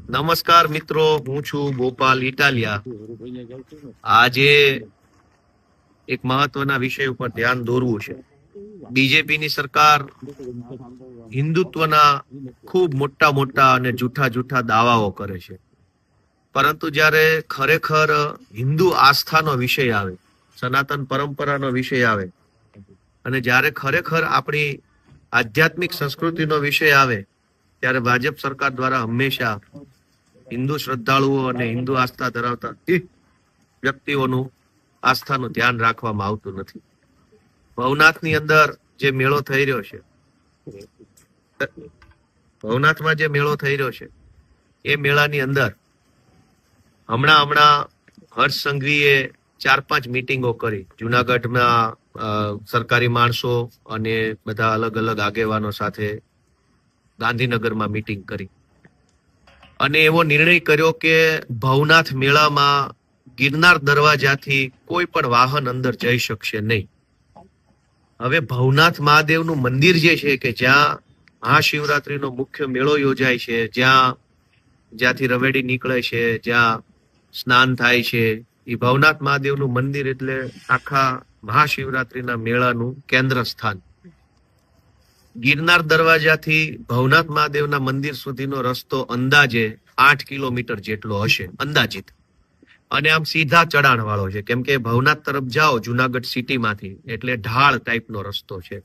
નમસ્કાર મિત્રો, હું છું ગોપાલ ઇટાલિયા. આજે એક મહત્વના વિષય ઉપર ધ્યાન દોરવું છે. બીજેપીની સરકાર હિન્દુત્વના ખૂબ મોટા મોટા અને જૂઠા દાવાઓ કરે છે, પરંતુ જ્યારે ખરેખર હિન્દુ આસ્થાનો વિષય આવે, સનાતન પરંપરાનો વિષય આવે, અને જ્યારે ખરેખર આપણી આધ્યાત્મિક સંસ્કૃતિનો વિષય આવે, ત્યારે ભાજપ સરકાર દ્વારા હંમેશા હિન્દુ શ્રદ્ધાળુઓ અને હિન્દુ આસ્થા ધરાવતા વ્યક્તિઓનું આસ્થાનું ધ્યાન રાખવામાં આવતું નથી. ભવનાથની અંદર જે મેળો થઈ રહ્યો છે, ભવનાથમાં જે મેળો થઈ રહ્યો છે, એ મેળાની અંદર હમણાં હર્ષ સંઘવીએ 4-5 મીટિંગો કરી. જુનાગઢમાં સરકારી માણસો અને બધા અલગ અલગ આગેવાનો સાથે ગાંધીનગરમાં મીટિંગ કરી અને એવો નિર્ણય કર્યો કે ભવનાથ મેળામાં ગિરનાર દરવાજાથી કોઈ પણ વાહન અંદર જઈ શકશે નહીં. હવે ભવનાથ મહાદેવનું મંદિર જે છે, કે જ્યાં મહાશિવરાત્રીનો મુખ્ય મેળો યોજાય છે, જ્યાંથી રવેડી નીકળે છે, જ્યાં સ્નાન થાય છે, એ ભવનાથ મહાદેવનું મંદિર એટલે આખા મહાશિવરાત્રીના મેળાનું કેન્દ્ર સ્થાન. ગિરનાર દરવાજાથી ભવનાથ મહાદેવના મંદિર સુધીનો રસ્તો અંદાજે 8 કિલોમીટર જેટલો હશે, અંદાજિત. અને આમ સીધા ચડાણ વાળો છે, કેમ કે ભવનાથ તરફ જાઓ જુનાગઢ સિટીમાંથી એટલે ઢાળ ટાઈપનો રસ્તો છે.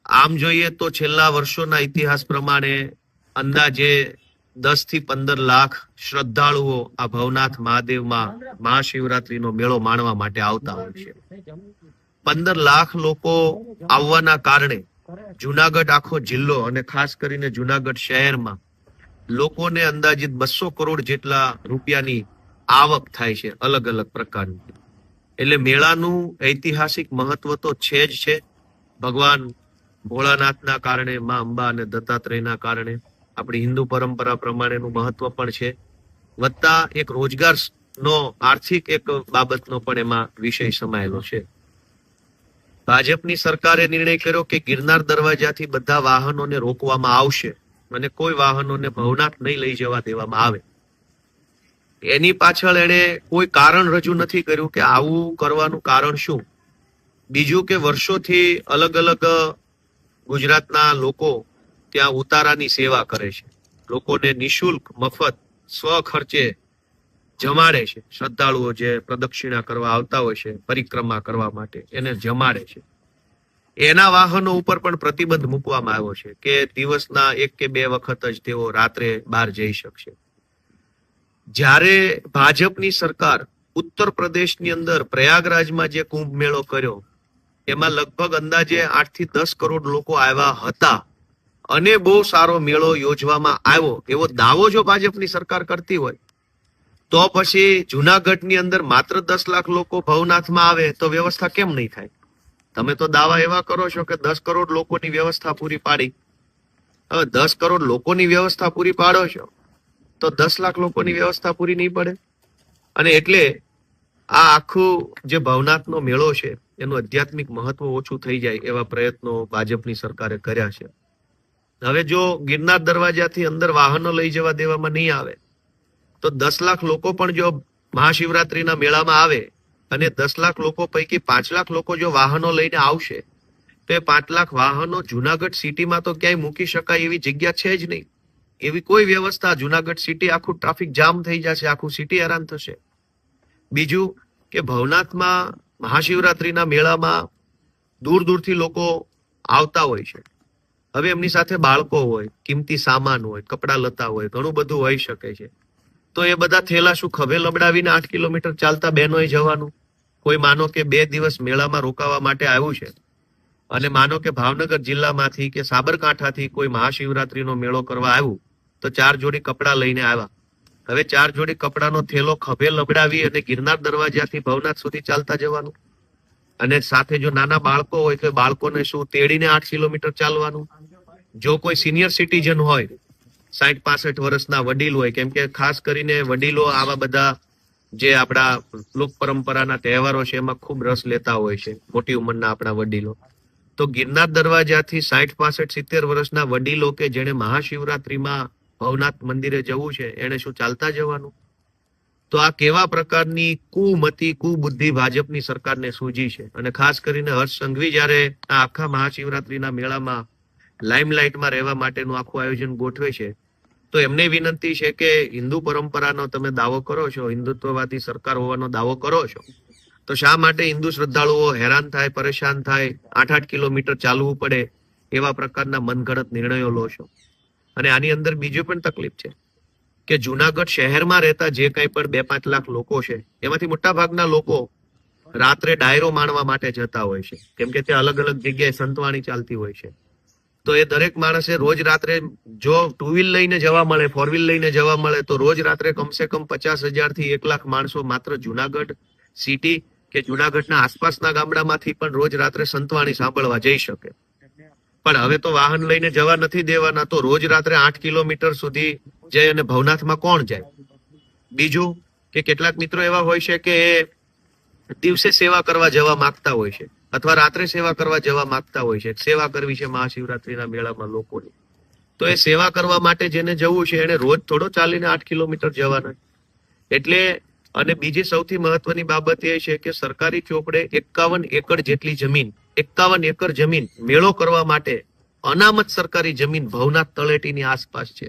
આમ જોઈએ તો છેલ્લા વર્ષોના ઇતિહાસ પ્રમાણે અંદાજે 10 થી 15 લાખ શ્રદ્ધાળુઓ આ ભવનાથ મહાદેવમાં મહાશિવરાત્રીનો મેળો માણવા માટે આવતા હોય છે. 15 લાખ લોકો આવવાના કારણે જુનાગઢ આખો જિલ્લો અને ખાસ કરીને જુનાગઢ શહેરમાં લોકોને અંદાજિત 200 કરોડ જેટલા રૂપિયાની આવક થાય છે, અલગ અલગ પ્રકારની. એટલે મેળાનું ઐતિહાસિક મહત્વ તો છે જ છે. ભગવાન ભોળાનાથના કારણે, મા અંબા અને દત્તાત્રેયના કારણે આપણી હિન્દુ પરંપરા પ્રમાણેનું મહત્વ પણ છે. વત્તા એક રોજગારનો આર્થિક એક બાબતનો પણ એમાં વિષય સમાયેલો છે. ભાજપની સરકારે નિર્ણય કર્યો કે ગિરનાર દરવાજાથી બધા વાહનોને રોકવામાં આવશે અને કોઈ વાહનોને ભવનાથ નહીં લઈ જવા દેવામાં આવે. એની પાછળ એને કોઈ કારણ રજૂ નથી કર્યું કે આવું કરવાનું કારણ શું. બીજું કે વર્ષોથી અલગ અલગ ગુજરાતના લોકો ત્યાં ઉતારાની સેવા કરે છે, લોકોને નિઃશુલ્ક મફત સ્વ ખર્ચે જમાડે છે. શ્રદ્ધાળુઓ જે પ્રદક્ષિણા કરવા આવતા હોય છે, પરિક્રમા કરવા માટે, એને જમાડે છે. એના વાહનો ઉપર પણ પ્રતિબંધ મૂકવામાં આવ્યો છે કે દિવસના 1 કે 2 વખત જ તેઓ રાત્રે બહાર જઈ શકશે. જ્યારે ભાજપની સરકાર ઉત્તર પ્રદેશની અંદર પ્રયાગરાજમાં જે કુંભ મેળો કર્યો, એમાં લગભગ અંદાજે 8 થી 10 કરોડ લોકો આવ્યા હતા અને બહુ સારો મેળો યોજવામાં આવ્યો એવો દાવો જો ભાજપની સરકાર કરતી હોય, તો પછી જુનાગઢની અંદર માત્ર 10 લાખ લોકો ભવનાથમાં આવે તો વ્યવસ્થા કેમ નહીં થાય? તમે તો દાવા એવા કરો છો કે 10 કરોડ લોકોની વ્યવસ્થા પૂરી પાડી. હવે 10 કરોડ લોકોની વ્યવસ્થા પૂરી પાડો છો તો 10 લાખ લોકોની વ્યવસ્થા પૂરી નહીં પડે. અને એટલે આ આખું જે ભવનાથનો મેળો છે એનું આધ્યાત્મિક મહત્વ ઓછું થઈ જાય એવા પ્રયત્નો ભાજપની સરકારે કર્યા છે. હવે જો ગિરનાર દરવાજાથી અંદર વાહનો લઈ જવા દેવામાં નહીં આવે તો 10 લાખ લોકો પણ જો મહાશિવરાત્રીના મેળામાં આવે અને 10 લાખ લોકો પૈકી 5 લાખ લોકો જો વાહનો લઈને આવશે તો એ 5 લાખ વાહનો જુનાગઢ સિટીમાં તો ક્યાંય મૂકી શકાય એવી જગ્યા છે જ નહીં. એવી કોઈ વ્યવસ્થા, જુનાગઢ સિટી આખું ટ્રાફિક જામ થઈ જશે, આખું સિટી હેરાન થશે. બીજું કે ભવનાથમાં મહાશિવરાત્રીના મેળામાં દૂર દૂરથી લોકો આવતા હોય છે. હવે એમની સાથે બાળકો હોય, કિંમતી સામાન હોય, કપડા લતા હોય, ઘણું બધું હોઈ શકે છે. તો એ બધા થેલા શું ખભે લબડાવીને 8 કિલોમીટર ચાલતા બહેનોએ જવાનું? કોઈ માનો કે 2 દિવસ મેળામાં રોકાવા માટે આવ્યું છે અને માનો કે ભાવનગર જિલ્લામાંથી કે સાબરકાંઠાથી કોઈ મહાશિવરાત્રીનો મેળો કરવા આવ્યું તો 4 જોડી કપડા લઈને આવ્યા. હવે 4 જોડી કપડાનો થેલો ખભે લબડાવી અને ગિરનાર દરવાજાથી ભવનાથ સુધી ચાલતા જવાનું. અને સાથે જો નાના બાળકો હોય તો બાળકોને શું તેડીને 8 કિલોમીટર ચાલવાનું? જો કોઈ સિનિયર સિટીઝન હોય, 60-65 વર્ષના વડીલ હોય, કેમ કે ખાસ કરીને વડીલો આવા બધા જે આપણા લોક પરંપરાના તહેવારો છે એમાં ખૂબ રસ લેતા હોય છે, મોટી ઉંમરના આપણા વડીલો. તો ગિરનાર દરવાજાથી 60, 65, 70 વર્ષના વડીલો કે જેને મહાશિવરાત્રીમાં ભવનાથ મંદિરે જવું છે એને શું ચાલતા જવાનું? તો આ કેવા પ્રકારની કુમતી કુબુદ્ધિ ભાજપની સરકારને સૂજી છે. અને ખાસ કરીને હર્ષ સંઘવી જયારે આ આખા મહાશિવરાત્રીના મેળામાં લાઇમલાઇટમાં રહેવા માટેનું આખું આયોજન ગોઠવે છે, તો એમને વિનંતી છે કે હિન્દુ પરંપરાનો તમે દાવો કરો છો, હિન્દુત્વવાદી સરકાર હોવાનો દાવો કરો છો, તો શા માટે હિન્દુ શ્રદ્ધાળુઓ હેરાન થાય, પરેશાન થાય, 8-8 કિલોમીટર ચાલવું પડે, એવા પ્રકારના મનગઢત નિર્ણયો લો છો? અને આની અંદર બીજું પણ તકલીફ છે કે જુનાગઢ શહેરમાં રહેતા જે કંઈ પણ 2-5 લાખ લોકો છે, એમાંથી મોટા ભાગના લોકો રાત્રે ડાયરો માણવા માટે જતા હોય છે, કેમ કે ત્યાં અલગ અલગ જગ્યાએ સંતવાણી ચાલતી હોય છે. તો એ દરેક માણસે રોજ રાત્રે જો 2 વ્હીલ લઈને જવા મળે, 4 વ્હીલ લઈને જવા મળે, તો રોજ રાત્રે કમસે કમ 50,000 થી 1 લાખ માણસો માત્ર જુનાગઢ સિટી કે જુનાગઢના આસપાસના ગામડામાંથી પણ રોજ રાત્રે સંતવાણી સાંભળવા જઈ શકે. પણ હવે તો વાહન લઈને જવા નથી દેવાના, તો રોજ રાત્રે 8 કિલોમીટર સુધી જઈ અને ભવનાથમાં કોણ જાય? બીજું કે કેટલાક મિત્રો એવા હોય છે કે દિવસે સેવા કરવા જવા માંગતા હોય છે, અથવા રાત્રે સેવા કરવા જવા માંગતા હોય છે. સેવા કરવી છે મહાશિવરાત્રીના મેળામાં લોકોની, તો એ સેવા કરવા માટે જેને જવું છે એને રોજ થોડો ચાલીને 8 કિલોમીટર જવાના. એટલે અને બીજી સૌથી મહત્વની બાબત એ છે કે સરકારી ચોપડે 51 એકર જેટલી જમીન, 51 એકર જમીન મેળો કરવા માટે અનામત સરકારી જમીન ભવનાથ તળેટીની આસપાસ છે.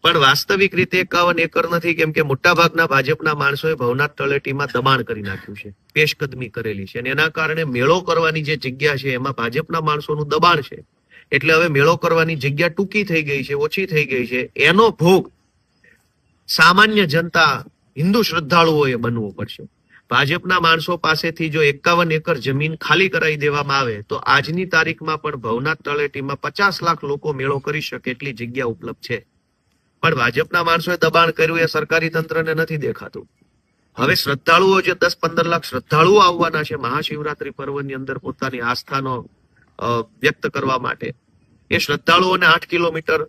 પણ વાસ્તવિક રીતે 51 એકર નથી, કેમ કે મોટા ભાગના ભાજપના માણસોએ ભવનાથ તળેટીમાં દબાણ કરી નાખ્યું છે, પેશકદમી કરેલી છે, અને એના કારણે મેળો કરવાની જે જગ્યા છે એમાં ભાજપના માણસોનું દબાણ છે. એટલે હવે મેળો કરવાની જગ્યા ટૂંકી થઈ ગઈ છે, ઓછી થઈ ગઈ છે. એનો ભોગ સામાન્ય જનતા, હિન્દુ શ્રદ્ધાળુઓએ બનવું પડશે. ભાજપના માણસો પાસેથી જો 51 એકર જમીન ખાલી કરાવી દેવામાં આવે તો આજની તારીખમાં પણ ભવનાથ તળેટીમાં 50 લાખ લોકો મેળો કરી શકે એટલી જગ્યા ઉપલબ્ધ છે. પણ ભાજપના માણસોએ દબાણ કર્યું, એ સરકારી તંત્રને નથી દેખાતું. હવે શ્રદ્ધાળુઓ જે 10-15 લાખ શ્રદ્ધાળુઓ આવવાના છે મહાશિવરાત્રી પર્વની અંદર પોતાની આસ્થાનો વ્યક્ત કરવા માટે, એ શ્રદ્ધાળુઓને 8 કિલોમીટર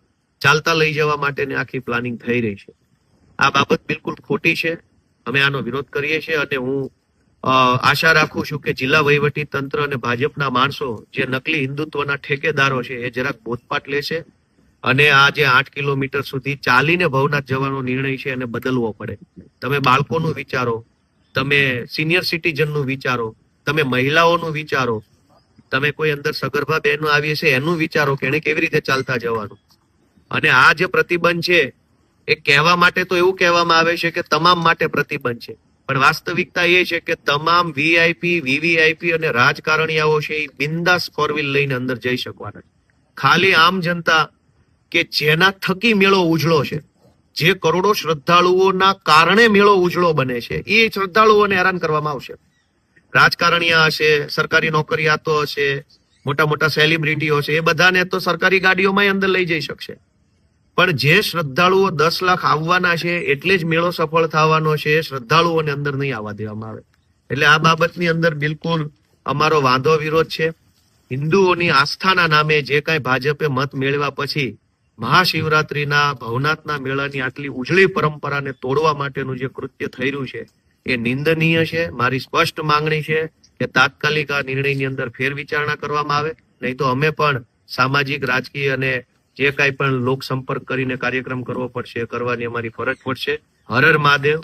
ચાલતા લઈ જવા માટેની આખી પ્લાનિંગ થઈ રહી છે. આ બાબત બિલકુલ ખોટી છે. અમે આનો વિરોધ કરીએ છીએ અને હું આશા રાખું છું કે જિલ્લા વહીવટી તંત્ર અને ભાજપના માણસો જે નકલી હિન્દુત્વના ઠેકેદારો છે એ જરાક બોધપાઠ લેશે અને આ જે 8 કિલોમીટર સુધી ચાલીને ભવનાથ જવાનો નિર્ણય છે એને બદલવો પડે. તમે બાળકોનું વિચારો, તમે સિનિયર સિટીઝનનું વિચારો, તમે મહિલાઓનું વિચારો, તમે કોઈ અંદર સગર્ભા બહેનો આવી છે એનું વિચારો કે એને કેવી રીતે ચાલતા જવાનું. અને આ જે પ્રતિબંધ છે એ કહેવા માટે તો એવું કહેવામાં આવે છે કે તમામ માટે પ્રતિબંધ છે, પણ વાસ્તવિકતા એ છે કે તમામ વીઆઈપી, વીવીઆઈપી અને રાજકારણીયાઓ છે એ બિંદાસ 4 વ્હીલ લઈને અંદર જઈ શકવાના. ખાલી આમ જનતા કે જેના થકી મેળો ઉજળો છે, જે કરોડો શ્રદ્ધાળુઓના કારણે મેળો ઉજળો બને છે, એ શ્રદ્ધાળુઓને હેરાન કરવામાં આવશે. રાજકારણીયા હશે, સરકારી નોકરિયાતો હશે, મોટા મોટા સેલિબ્રિટીઓ છે, એ બધાને તો સરકારી ગાડીઓમાં અંદર લઈ જઈ શકશે. પણ જે શ્રદ્ધાળુઓ 10 લાખ આવવાના છે એટલે જ મેળો સફળ થવાનો છે, એ શ્રદ્ધાળુઓને અંદર નહીં આવવા દેવામાં આવે. એટલે આ બાબતની અંદર બિલકુલ અમારો વાંધો વિરોધ છે. હિન્દુઓની આસ્થાના નામે જે કાંઈ ભાજપે મત મેળવ્યા પછી મહાશિવરાત્રીના ભવનાથના મેળાની આટલી ઉજળી પરંપરાને તોડવા માટેનું જે કૃત્ય થઈ રહ્યું છે એ નિંદનીય છે. મારી સ્પષ્ટ માંગણી છે કે તાત્કાલિક આ નિર્ણયની અંદર ફેરવિચારણા કરવામાં આવે, નહીં તો અમે પણ સામાજિક, રાજકીય અને જે કાંઈ પણ લોક સંપર્ક કરીને કાર્યક્રમ કરવો પડશે, કરવાની અમારી ફરજ પડશે. હર હર મહાદેવ.